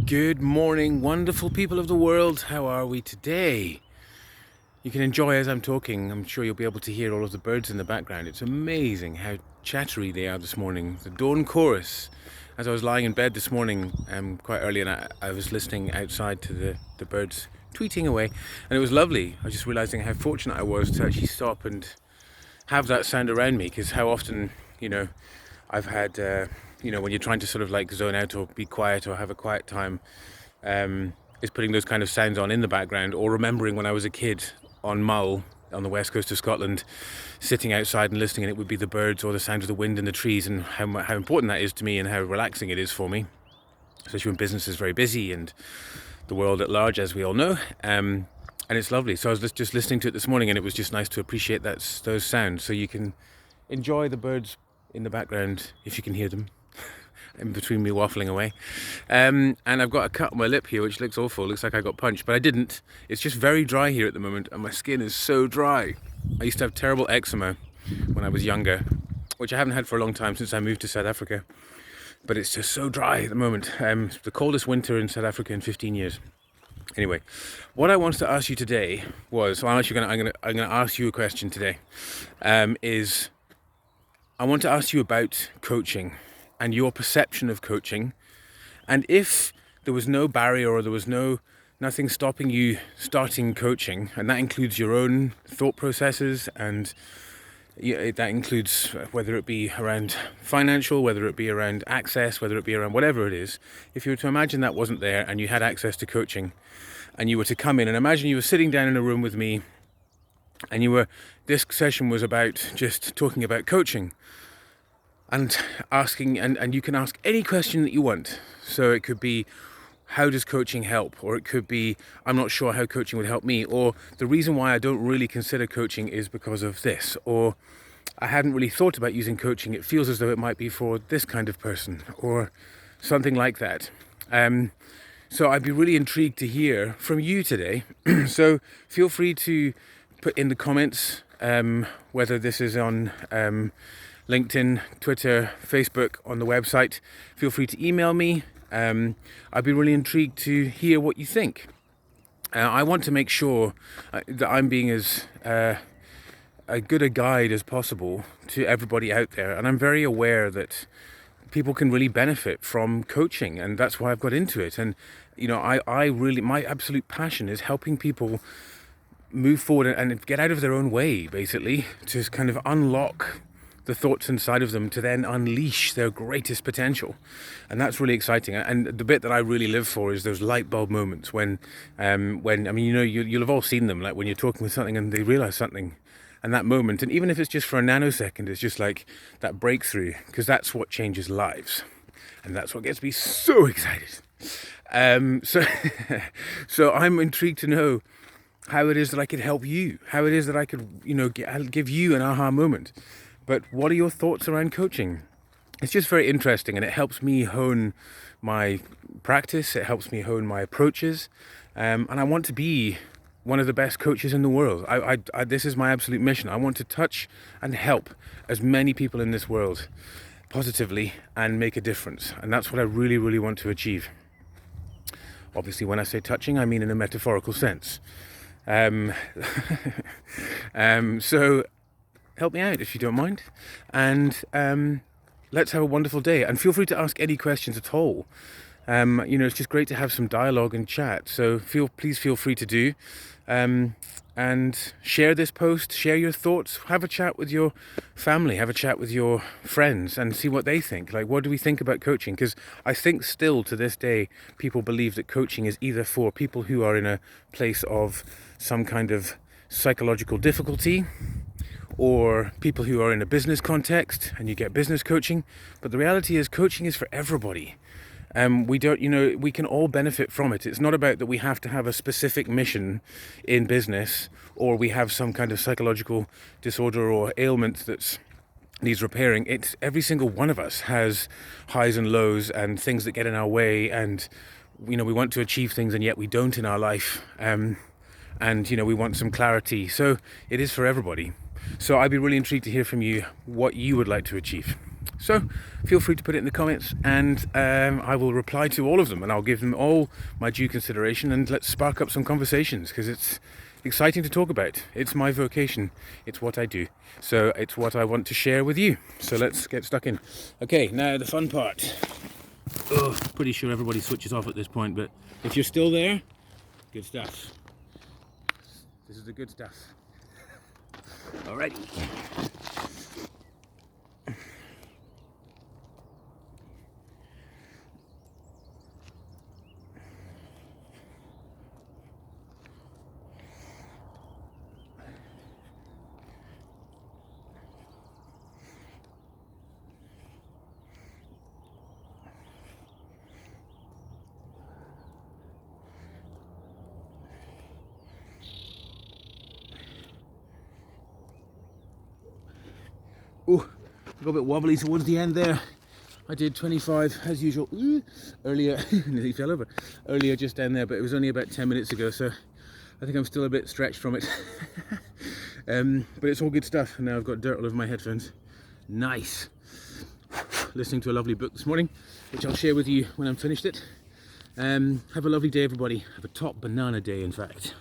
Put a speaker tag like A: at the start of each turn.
A: Good morning, wonderful people of the world. How are we today? You can enjoy as I'm talking. I'm sure you'll be able to hear all of the birds in the background. It's amazing how chattery they are this morning. The dawn chorus. As I was lying in bed this morning quite early, and I was listening outside to the birds tweeting away, and it was lovely. I was just realizing how fortunate I was to actually stop and have that sound around me, because how often, I've had, when you're trying to sort of like zone out or be quiet or have a quiet time, is putting those kind of sounds on in the background, or remembering when I was a kid on Mull on the west coast of Scotland, sitting outside and listening, and it would be the birds or the sound of the wind in the trees, and how important that is to me and how relaxing it is for me, especially when business is very busy and the world at large, as we all know. And it's lovely. So I was just listening to it this morning, and it was just nice to appreciate those sounds. So you can enjoy the birds in the background if you can hear them in between me waffling away. And I've got a cut on my lip here, which looks awful. Looks like I got punched, but I didn't. It's just very dry here at the moment, and my skin is so dry. I used to have terrible eczema when I was younger, which I haven't had for a long time, since I moved to South Africa. But it's just so dry at the moment. It's the coldest winter in South Africa in 15 years. Anyway, what I wanted to ask you today was, I'm gonna ask you a question today. Is I want to ask you about coaching and your perception of coaching, and if there was no barrier or there was nothing stopping you starting coaching, and that includes your own thought processes, and that includes whether it be around financial, whether it be around access, whether it be around whatever it is. If you were to imagine that wasn't there and you had access to coaching, and you were to come in and imagine you were sitting down in a room with me, and this session was about just talking about coaching and asking, and you can ask any question that you want. So it could be, how does coaching help? Or it could be, I'm not sure how coaching would help me. Or the reason why I don't really consider coaching is because of this. Or I hadn't really thought about using coaching. It feels as though it might be for this kind of person, or something like that. So I'd be really intrigued to hear from you today. So feel free to put in the comments, whether this is on LinkedIn, Twitter, Facebook, on the website. Feel free to email me. I'd be really intrigued to hear what you think. I want to make sure that I'm being as good a guide as possible to everybody out there. And I'm very aware that people can really benefit from coaching, and that's why I've got into it. And, I really, my absolute passion is helping people move forward and get out of their own way, basically, to kind of unlock the thoughts inside of them to then unleash their greatest potential. And that's really exciting. And the bit that I really live for is those light bulb moments when you'll have all seen them, like when you're talking with something and they realize something, and that moment, and even if it's just for a nanosecond, it's just like that breakthrough, because that's what changes lives. And that's what gets me so excited. So I'm intrigued to know how it is that I could help you, how it is that I could, give you an aha moment. But what are your thoughts around coaching? It's just very interesting, and it helps me hone my practice. It helps me hone my approaches. And I want to be one of the best coaches in the world. This is my absolute mission. I want to touch and help as many people in this world positively and make a difference. And that's what I really, really want to achieve. Obviously, when I say touching, I mean in a metaphorical sense. So help me out if you don't mind, and let's have a wonderful day. And feel free to ask any questions at all. It's just great to have some dialogue and chat. So please feel free to do, and share this post, share your thoughts, have a chat with your family, have a chat with your friends, and see what they think. Like, what do we think about coaching? Because I think still to this day, people believe that coaching is either for people who are in a place of some kind of psychological difficulty, or people who are in a business context and you get business coaching. But the reality is, coaching is for everybody. We can all benefit from it. It's not about that we have to have a specific mission in business, or we have some kind of psychological disorder or ailment that needs repairing. It's every single one of us has highs and lows and things that get in our way, and we want to achieve things and yet we don't in our life. And we want some clarity. So it is for everybody. So I'd be really intrigued to hear from you what you would like to achieve. So feel free to put it in the comments, and I will reply to all of them, and I'll give them all my due consideration, and let's spark up some conversations, because it's exciting to talk about. It's my vocation, it's what I do, so it's what I want to share with you. So let's get stuck in. Okay, now the fun part. Oh, pretty sure everybody switches off at this point, but if you're still there, good stuff. This is the good stuff. Alrighty. Oh, I got a bit wobbly towards the end there. I did 25 as usual earlier. Nearly fell over earlier just down there, but it was only about 10 minutes ago, so I think I'm still a bit stretched from it. But it's all good stuff. And now I've got dirt all over my headphones. Nice. Listening to a lovely book this morning, which I'll share with you when I'm finished it. Have a lovely day, everybody. Have a top banana day, in fact.